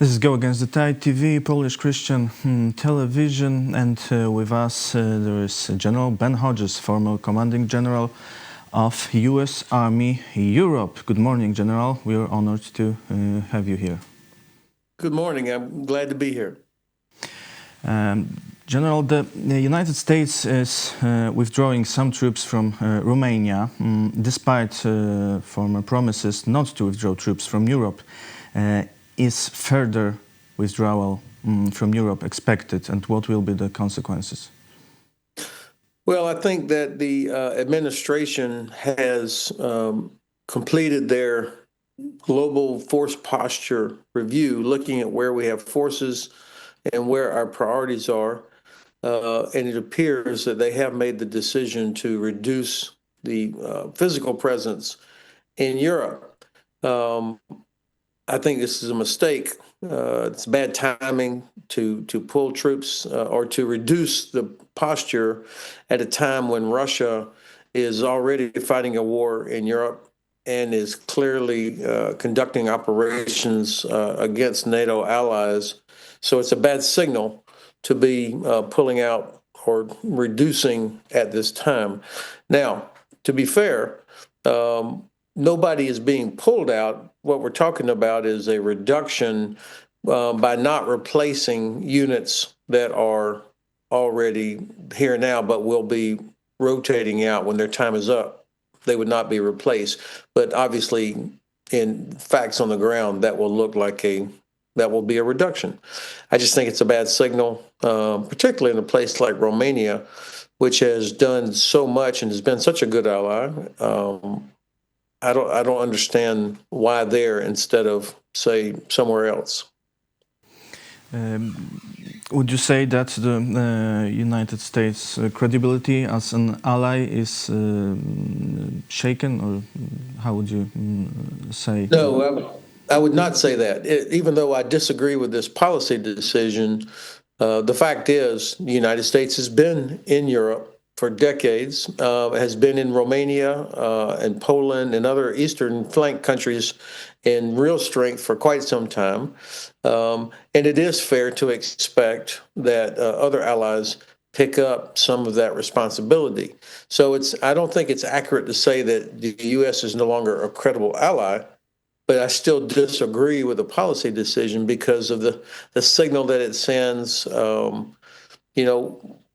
This is Go Against the Tide TV, Polish Christian television, and with us there is General Ben Hodges, former commanding general of U.S. Army Europe. Good morning, General. We are honored to have you here. Good morning. I'm glad to be here. General, the United States is withdrawing some troops from Romania, despite former promises not to withdraw troops from Europe. Is further withdrawal from Europe expected, and what will be the consequences? Well, I think that the administration has completed their global force posture review, looking at where we have forces and where our priorities are. And it appears that they have made the decision to reduce the physical presence in Europe. I think this is a mistake. It's bad timing to pull troops or to reduce the posture at a time when Russia is already fighting a war in Europe and is clearly conducting operations against NATO allies. So it's a bad signal to be pulling out or reducing at this time. Now, to be fair, nobody is being pulled out. What we're talking about is a reduction by not replacing units that are already here now, but will be rotating out when their time is up. They would not be replaced. But obviously, in facts on the ground, that will look like that will be a reduction. I just think it's a bad signal, particularly in a place like Romania, which has done so much and has been such a good ally. I don't understand why there instead of, say, somewhere else. Would you say that the United States' credibility as an ally is shaken, or how would you say? No, I would not say that. Even though I disagree with this policy decision, the fact is the United States has been in Europe for decades, has been in Romania and Poland and other eastern flank countries in real strength for quite some time. And it is fair to expect that other allies pick up some of that responsibility. So I don't think it's accurate to say that the U.S. is no longer a credible ally, but I still disagree with the policy decision because of the signal that it sends.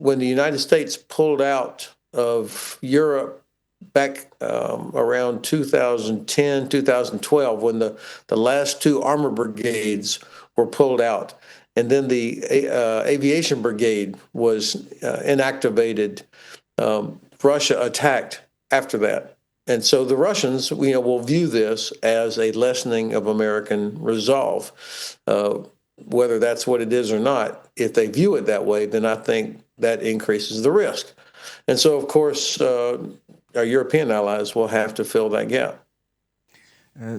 When the United States pulled out of Europe back around 2010, 2012, when the last two armor brigades were pulled out, and then the aviation brigade was inactivated, Russia attacked after that. And so the Russians, will view this as a lessening of American resolve. Whether that's what it is or not, if they view it that way, then I think that increases the risk. And so, of course, our European allies will have to fill that gap.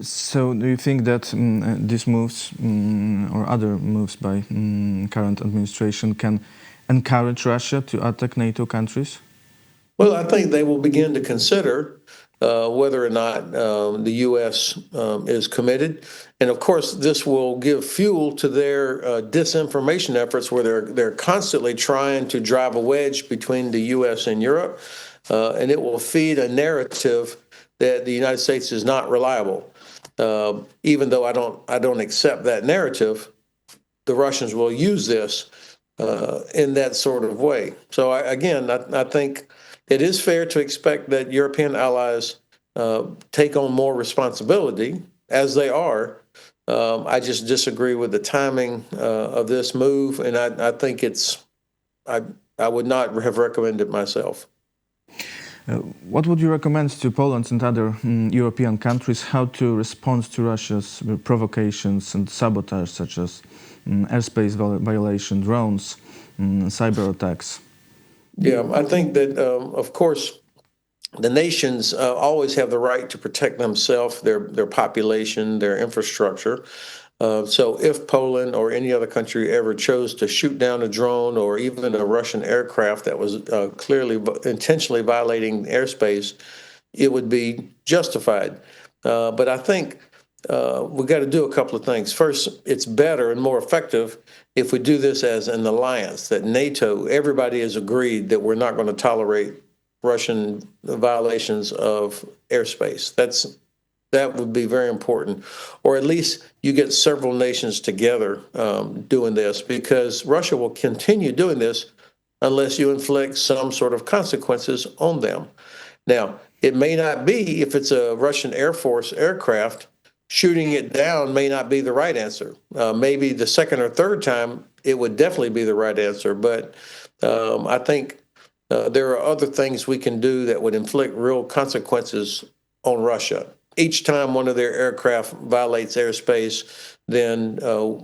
So do you think that these moves or other moves by current administration can encourage Russia to attack NATO countries? Well, I think they will begin to consider whether or not the U.S. Is committed. And of course, this will give fuel to their disinformation efforts where they're constantly trying to drive a wedge between the U.S. and Europe. And it will feed a narrative that the United States is not reliable. Even though I don't accept that narrative, the Russians will use this in that sort of way. So I think it is fair to expect that European allies take on more responsibility, as they are. I just disagree with the timing of this move, and I think I would not have recommended myself. What would you recommend to Poland and other European countries how to respond to Russia's provocations and sabotage, such as airspace violation, drones, cyber attacks? Yeah, I think that, of course, the nations always have the right to protect themselves, their population, their infrastructure. So if Poland or any other country ever chose to shoot down a drone or even a Russian aircraft that was clearly intentionally violating airspace, it would be justified. But I think we got to do a couple of things. First, it's better and more effective if we do this as an alliance, that NATO, everybody has agreed that we're not going to tolerate Russian violations of airspace. That would be very important. Or at least you get several nations together doing this, because Russia will continue doing this unless you inflict some sort of consequences on them. Now, it may not be, if it's a Russian Air Force aircraft, shooting it down may not be the right answer. Maybe the second or third time, it would definitely be the right answer. But I think there are other things we can do that would inflict real consequences on Russia. Each time one of their aircraft violates airspace, then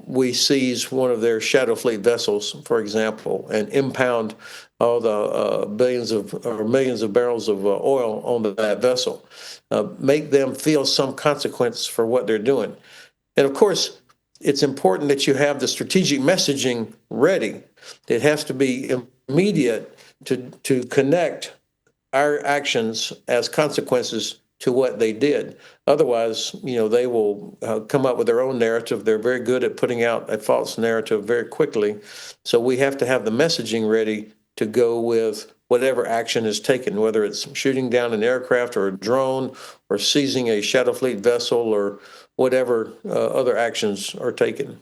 we seize one of their Shadow Fleet vessels, for example, and impound all the billions of or millions of barrels of oil on that vessel. Make them feel some consequence for what they're doing. And of course, it's important that you have the strategic messaging ready. It has to be immediate to connect our actions as consequences to what they did. Otherwise, they will come up with their own narrative. They're very good at putting out a false narrative very quickly. So we have to have the messaging ready to go with whatever action is taken, whether it's shooting down an aircraft or a drone or seizing a Shadow Fleet vessel or whatever other actions are taken.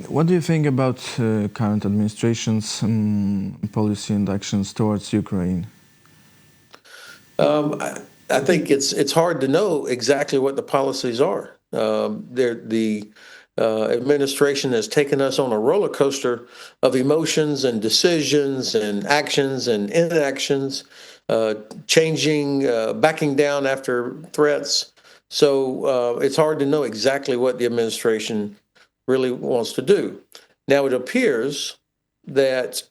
What do you think about current administration's policy and actions towards Ukraine? I think it's hard to know exactly what the policies are. The administration has taken us on a roller coaster of emotions and decisions and actions and inactions, changing, backing down after threats. So it's hard to know exactly what the administration really wants to do. Now, it appears that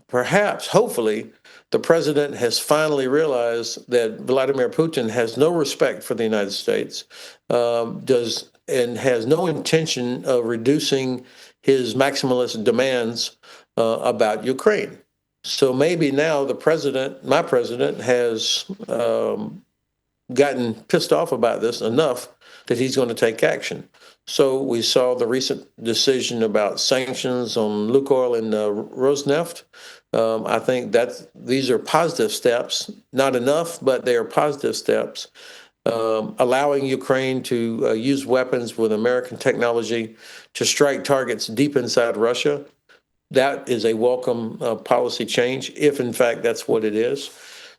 perhaps, hopefully, the president has finally realized that Vladimir Putin has no respect for the United States, and has no intention of reducing his maximalist demands about Ukraine. So maybe now my president, has gotten pissed off about this enough that he's going to take action. So we saw the recent decision about sanctions on Lukoil and Rosneft. I think that these are positive steps, not enough, but they are positive steps, allowing Ukraine to use weapons with American technology to strike targets deep inside Russia. That is a welcome policy change, if in fact that's what it is.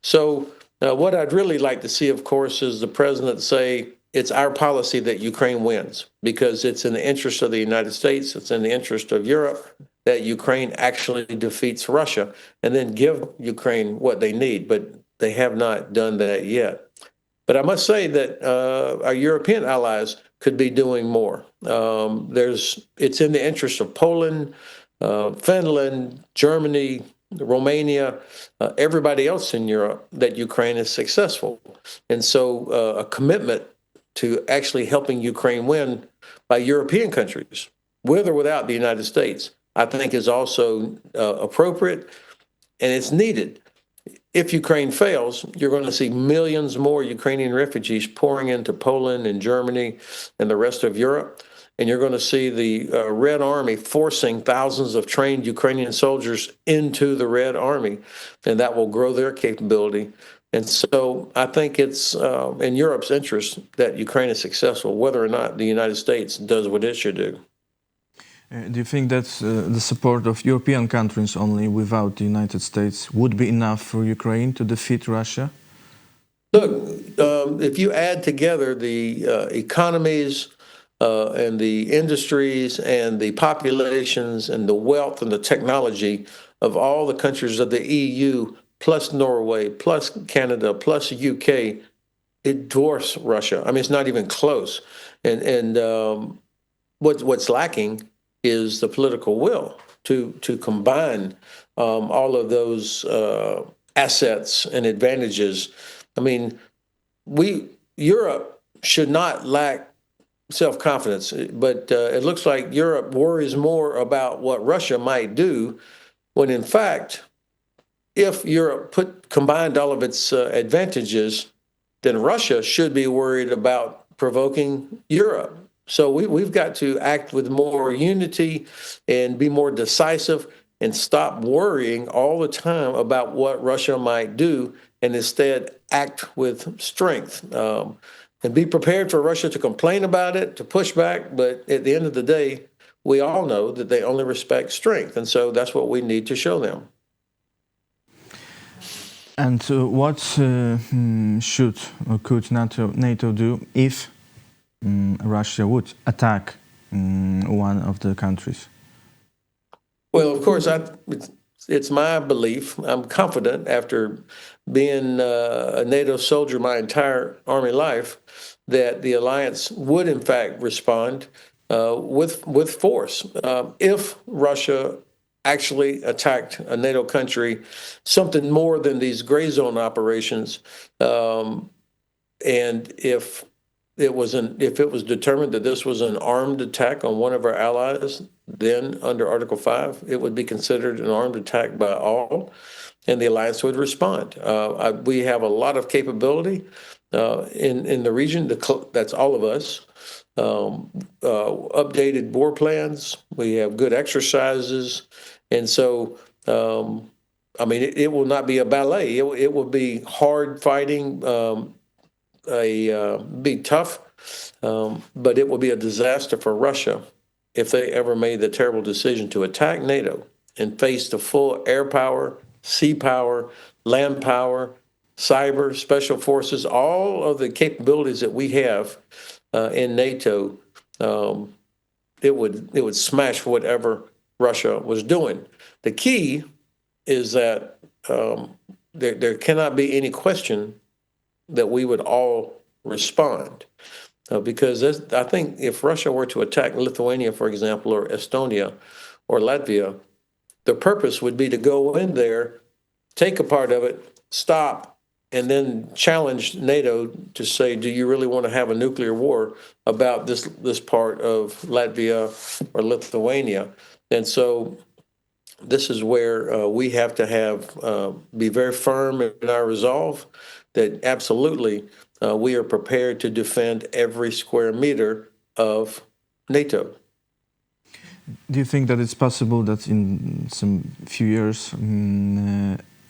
So what I'd really like to see, of course, is the president say it's our policy that Ukraine wins, because it's in the interest of the United States, it's in the interest of Europe that Ukraine actually defeats Russia, and then give Ukraine what they need. But they have not done that yet. But I must say that our European allies could be doing more. It's in the interest of Poland, Finland, Germany, Romania, everybody else in Europe, that Ukraine is successful. And so a commitment to actually helping Ukraine win by European countries, with or without the United States, I think is also appropriate, and it's needed. If Ukraine fails, you're going to see millions more Ukrainian refugees pouring into Poland and Germany and the rest of Europe. And you're going to see the Red Army forcing thousands of trained Ukrainian soldiers into the Red Army, and that will grow their capability. And so I think it's in Europe's interest that Ukraine is successful, whether or not the United States does what it should do. Do you think that the support of European countries only, without the United States, would be enough for Ukraine to defeat Russia? Look, if you add together the economies and the industries and the populations and the wealth and the technology of all the countries of the EU, plus Norway, plus Canada, plus UK, it dwarfs Russia. I mean, it's not even close. And what's lacking is the political will to combine all of those assets and advantages. I mean, Europe should not lack self-confidence, but it looks like Europe worries more about what Russia might do, when in fact, if Europe combined all of its advantages, then Russia should be worried about provoking Europe. So we've got to act with more unity and be more decisive and stop worrying all the time about what Russia might do and instead act with strength. And be prepared for Russia to complain about it, to push back. But at the end of the day, we all know that they only respect strength. And so that's what we need to show them. And what should or could NATO do if Russia would attack one of the countries? Well, of course, it's my belief. I'm confident after being a NATO soldier my entire Army life that the alliance would, in fact, respond with force if Russia actually attacked a NATO country, something more than these gray zone operations, and if it was determined that this was an armed attack on one of our allies, then under Article 5, it would be considered an armed attack by all, and the alliance would respond. We have a lot of capability in the region. That's all of us. Updated war plans. We have good exercises, and so I mean, it will not be a ballet. It will be hard fighting. Be tough, but it will be a disaster for Russia if they ever made the terrible decision to attack NATO and face the full air power, sea power, land power, cyber, special forces, all of the capabilities that we have in NATO. It would smash whatever Russia was doing. The key is that there cannot be any question that we would all respond. Because I think if Russia were to attack Lithuania, for example, or Estonia or Latvia, the purpose would be to go in there, take a part of it, stop, and then challenge NATO to say, do you really want to have a nuclear war about this part of Latvia or Lithuania? And so this is where we have to be very firm in our resolve that absolutely we are prepared to defend every square meter of NATO. Do you think that it's possible that in some few years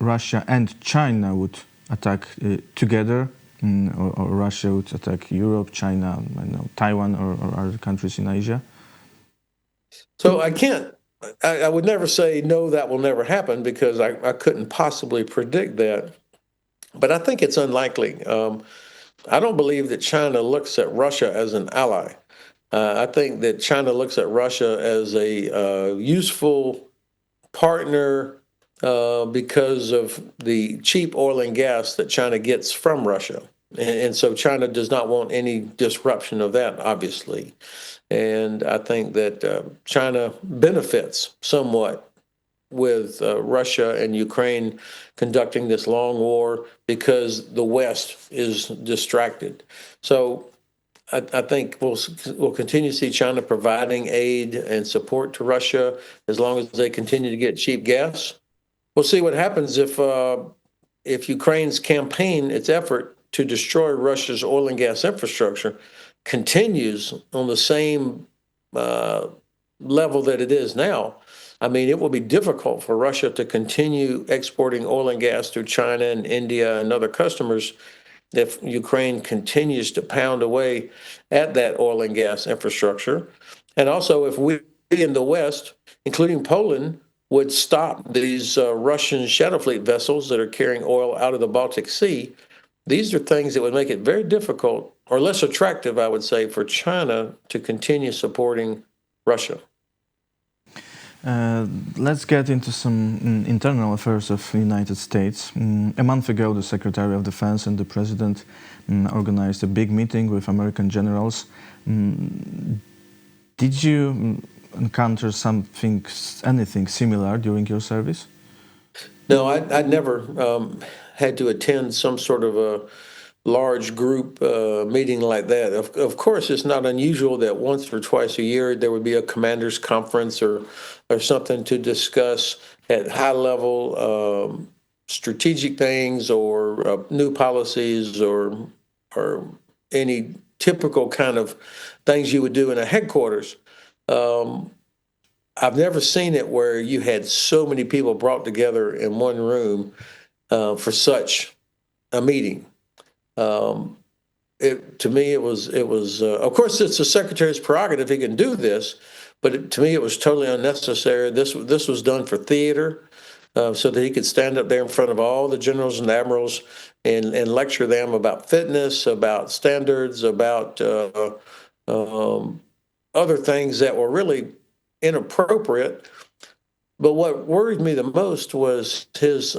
Russia and China would attack together, or Russia would attack Europe, China, I don't know, Taiwan, or other countries in Asia? So I would never say no, that will never happen, because I couldn't possibly predict that. But I think it's unlikely. I don't believe that China looks at Russia as an ally. I think that China looks at Russia as a useful partner because of the cheap oil and gas that China gets from Russia. And so China does not want any disruption of that, obviously. And I think that China benefits somewhat with Russia and Ukraine conducting this long war because the West is distracted. So I think we'll continue to see China providing aid and support to Russia as long as they continue to get cheap gas. We'll see what happens if Ukraine's campaign, its effort to destroy Russia's oil and gas infrastructure, continues on the same level that it is now. I mean, it will be difficult for Russia to continue exporting oil and gas through China and India and other customers if Ukraine continues to pound away at that oil and gas infrastructure. And also, if we in the West, including Poland, would stop these Russian shadow fleet vessels that are carrying oil out of the Baltic Sea, these are things that would make it very difficult, or less attractive, I would say, for China to continue supporting Russia. Let's get into some internal affairs of the United States. A month ago, the Secretary of Defense and the President organized a big meeting with American generals. Did you encounter anything similar during your service? No, I'd never had to attend some sort of a large group meeting like that. Of course, it's not unusual that once or twice a year there would be a commander's conference or something to discuss at high level strategic things or new policies or or any typical kind of things you would do in a headquarters. I've never seen it where you had so many people brought together in one room for such a meeting. Um, to me, it was. Of course, it's the secretary's prerogative; he can do this. But to me, it was totally unnecessary. This was done for theater, so that he could stand up there in front of all the generals and admirals and lecture them about fitness, about standards, about um, other things that were really inappropriate. But what worried me the most was his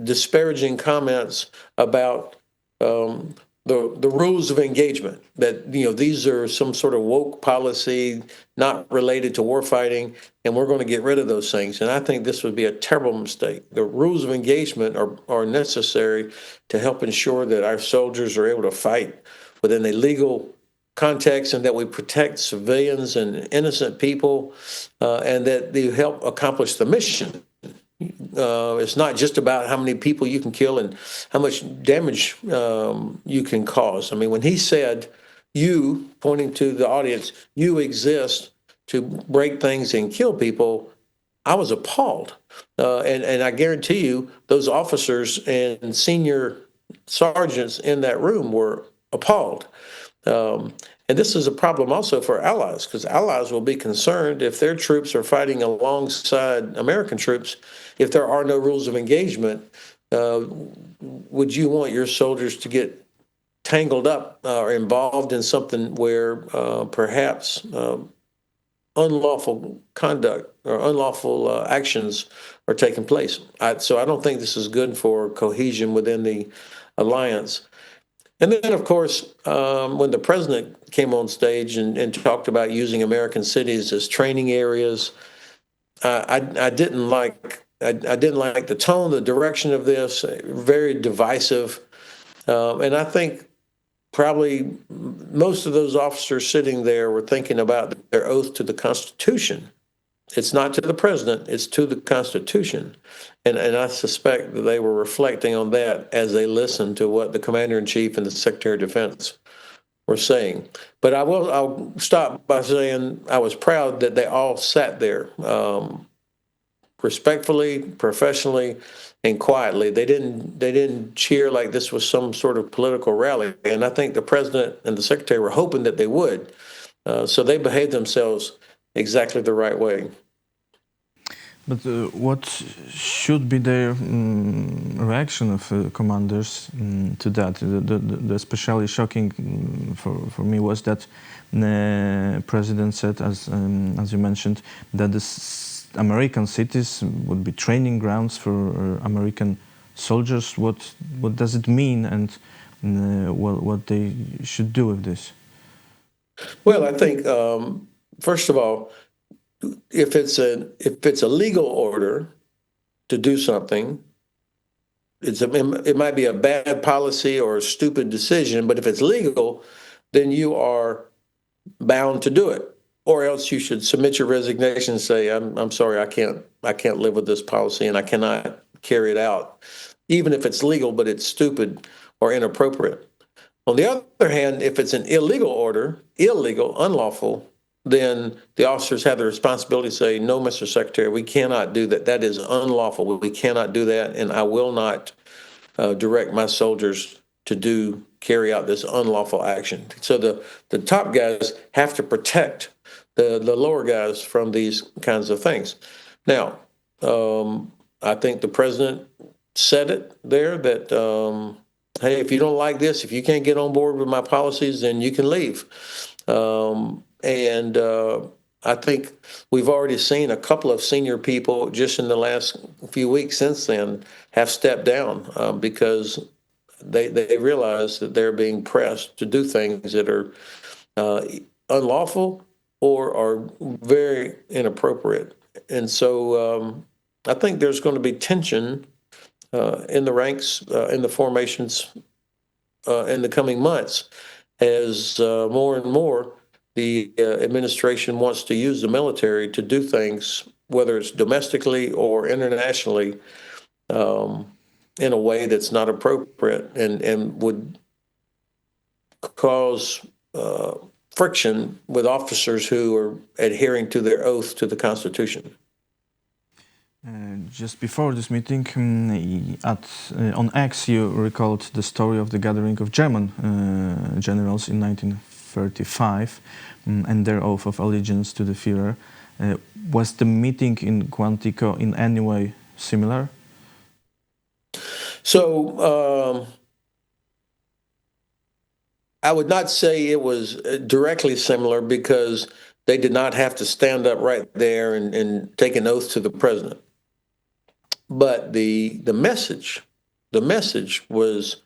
disparaging comments about um, the rules of engagement. That these are some sort of woke policy not related to warfighting, and we're going to get rid of those things. And I think this would be a terrible mistake. The rules of engagement are necessary to help ensure that our soldiers are able to fight within a legal context and that we protect civilians and innocent people, and that they help accomplish the mission. It's not just about how many people you can kill and how much damage you can cause. I mean, when he said, you, pointing to the audience, you exist to break things and kill people, I was appalled. And I guarantee you, those officers and senior sergeants in that room were appalled. Um, and this is a problem also for allies, because allies will be concerned if their troops are fighting alongside American troops. If there are no rules of engagement, would you want your soldiers to get tangled up or involved in something where perhaps unlawful conduct or unlawful actions are taking place? So I don't think this is good for cohesion within the alliance. And then, of course, when the president came on stage and talked about using American cities as training areas, I didn't like I didn't like the tone, the direction of this. Very divisive, and I think probably most of those officers sitting there were thinking about their oath to the Constitution. It's not to the president; it's to the Constitution, and I suspect that they were reflecting on that as they listened to what the commander in chief and the secretary of defense were saying. But I'll stop by saying I was proud that they all sat there respectfully, professionally, and quietly. They didn't cheer like this was some sort of political rally. And I think the president and the secretary were hoping that they would. So they behaved themselves exactly the right way. But what should be their reaction of commanders to that? The especially shocking for me was that the president said, as you mentioned, that the American cities would be training grounds for American soldiers. What does it mean, and what they should do with this? Well, I think first of all, if it's a legal order to do something, it might be a bad policy or a stupid decision, but if it's legal, then you are bound to do it, or else you should submit your resignation and say, I'm sorry, I can't live with this policy and I cannot carry it out, even if it's legal, but it's stupid or inappropriate. On the other hand, if it's an illegal order, illegal, unlawful, then the officers have the responsibility to say, no, Mr. Secretary, we cannot do that. That is unlawful. We cannot do that, and I will not direct my soldiers to carry out this unlawful action. So the top guys have to protect the lower guys from these kinds of things. Now, I think the president said it there that, hey, if you don't like this, if you can't get on board with my policies, then you can leave. And I think we've already seen a couple of senior people just in the last few weeks since then have stepped down because they realize that they're being pressed to do things that are unlawful or are very inappropriate. And so I think there's going to be tension in the ranks, in the formations in the coming months as more and more the administration wants to use the military to do things, whether it's domestically or internationally, in a way that's not appropriate and would cause friction with officers who are adhering to their oath to the Constitution. Just before this meeting, on X, you recalled the story of the gathering of German generals in 1935 and their oath of allegiance to the Führer. Was the meeting in Quantico in any way similar? So I would not say it was directly similar because they did not have to stand up right there and take an oath to the president. But the message was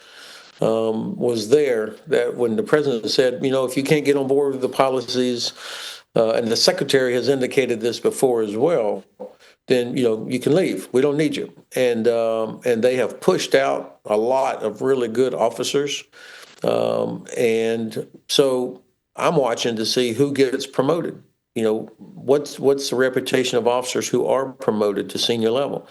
there, that when the president said, if you can't get on board with the policies, and the secretary has indicated this before as well, then you can leave. We don't need you. And they have pushed out a lot of really good officers, and so I'm watching to see who gets promoted. What's the reputation of officers who are promoted to senior level?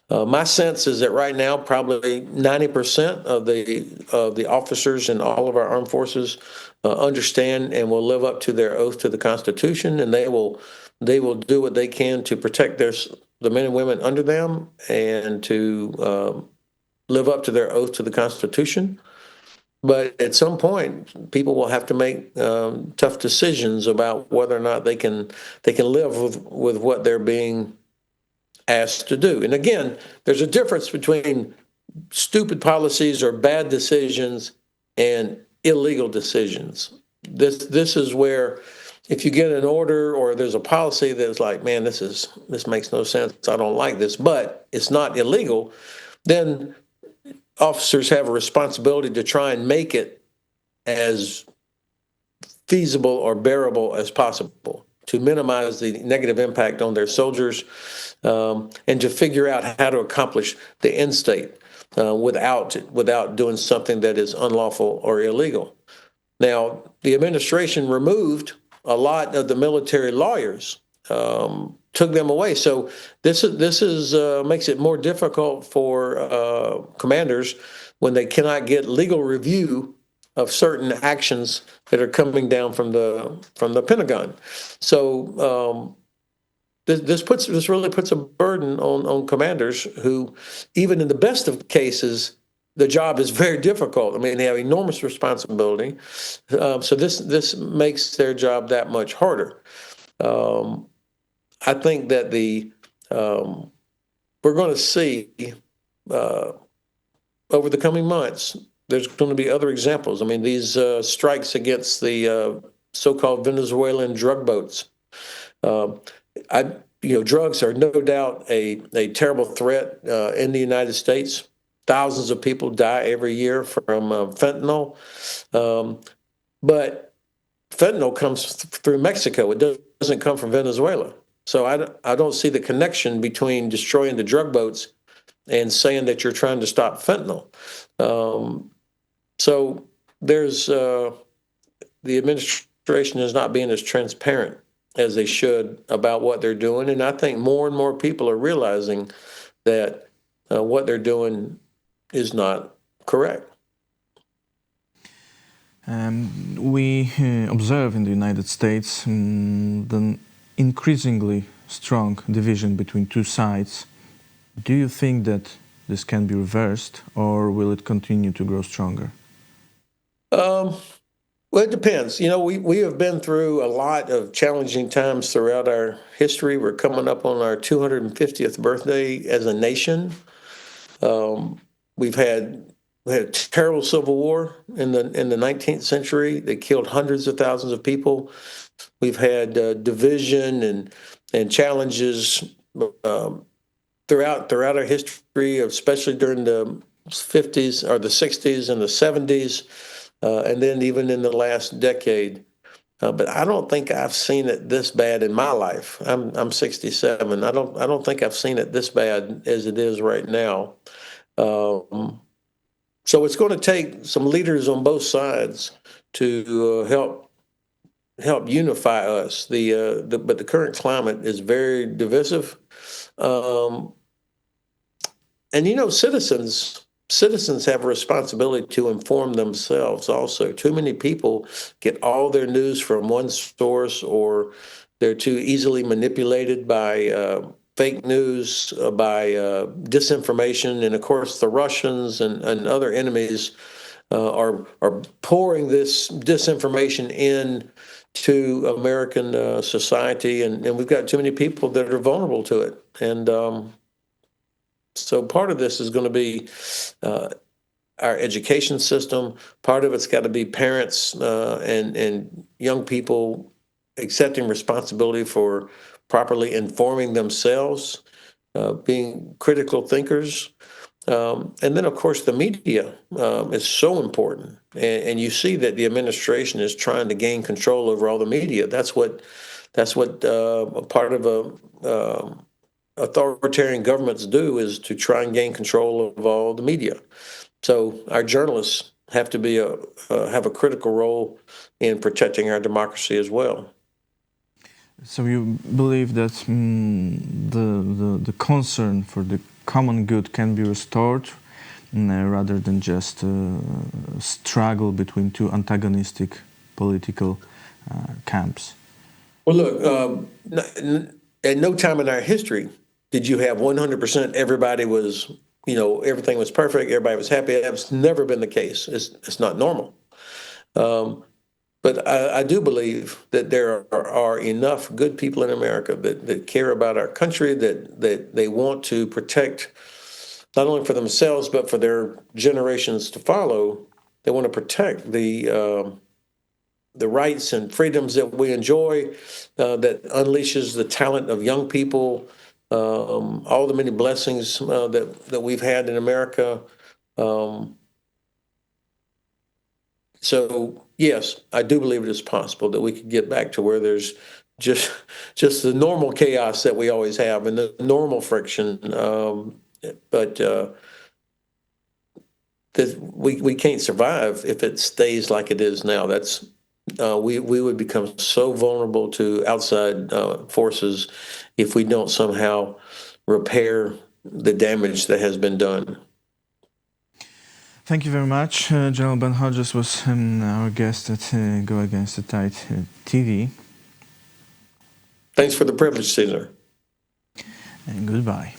My sense is that right now, probably 90% of the officers in all of our armed forces understand and will live up to their oath to the Constitution, and they will do what they can to protect the men and women under them and to live up to their oath to the Constitution. But at some point, people will have to make tough decisions about whether or not they can live with what they're being asked to do. And again, there's a difference between stupid policies or bad decisions and illegal decisions. This is where, if you get an order or there's a policy that's like, man, this makes no sense, I don't like this, but it's not illegal, then officers have a responsibility to try and make it as feasible or bearable as possible, to minimize the negative impact on their soldiers, and to figure out how to accomplish the end state without doing something that is unlawful or illegal. Now, the administration removed a lot of the military lawyers, took them away. So this makes it more difficult for commanders when they cannot get legal review of certain actions that are coming down from the Pentagon. So this really puts a burden on commanders who, even in the best of cases, the job is very difficult. I mean, they have enormous responsibility. So this makes their job that much harder. I think that we're going to see over the coming months, there's going to be other examples. I mean, these strikes against the so-called Venezuelan drug boats. Drugs are no doubt a terrible threat in the United States. Thousands of people die every year from fentanyl. But fentanyl comes through Mexico. It doesn't come from Venezuela. So I don't see the connection between destroying the drug boats and saying that you're trying to stop fentanyl. So there's the administration is not being as transparent as they should about what they're doing. And I think more and more people are realizing that what they're doing is not correct. We observe in the United States the increasingly strong division between two sides. Do you think that this can be reversed, or will it continue to grow stronger? Well, it depends. We have been through a lot of challenging times throughout our history. We're coming up on our 250th birthday as a nation. We've had a terrible civil war in the 19th century that killed hundreds of thousands of people. We've had division and challenges throughout our history, especially during the 50s or the 60s and the 70s. And then even in the last decade. But I don't think I've seen it this bad in my life. I'm 67. I don't think I've seen it this bad as it is right now. So it's going to take some leaders on both sides to help unify us. But the current climate is very divisive. And citizens citizens have a responsibility to inform themselves also. Too many people get all their news from one source, or they're too easily manipulated by fake news, by disinformation. And of course, the Russians and other enemies are pouring this disinformation in to American society, and we've got too many people that are vulnerable to it. And so part of this is going to be our education system. Part of it's got to be parents and young people accepting responsibility for properly informing themselves, being critical thinkers. And then, of course, the media is so important. And you see that the administration is trying to gain control over all the media. That's what part of authoritarian governments do, is to try and gain control of all the media. So our journalists have to have a critical role in protecting our democracy as well. So you believe that the concern for the common good can be restored, rather than just a struggle between two antagonistic political camps? Well, look, at no time in our history did you have 100% everybody was, everything was perfect, everybody was happy. That's never been the case. It's not normal. But I do believe that there are enough good people in America that care about our country, that they want to protect not only for themselves but for their generations to follow. They want to protect the rights and freedoms that we enjoy, that unleashes the talent of young people, all the many blessings that we've had in America. So yes, I do believe it is possible that we could get back to where there's just just the normal chaos that we always have and the normal friction. But that we can't survive if it stays like it is now. That's we would become so vulnerable to outside forces if we don't somehow repair the damage that has been done. Thank you very much. General Ben Hodges was our guest at Go Against the Tide TV. Thanks for the privilege, Caesar. And goodbye.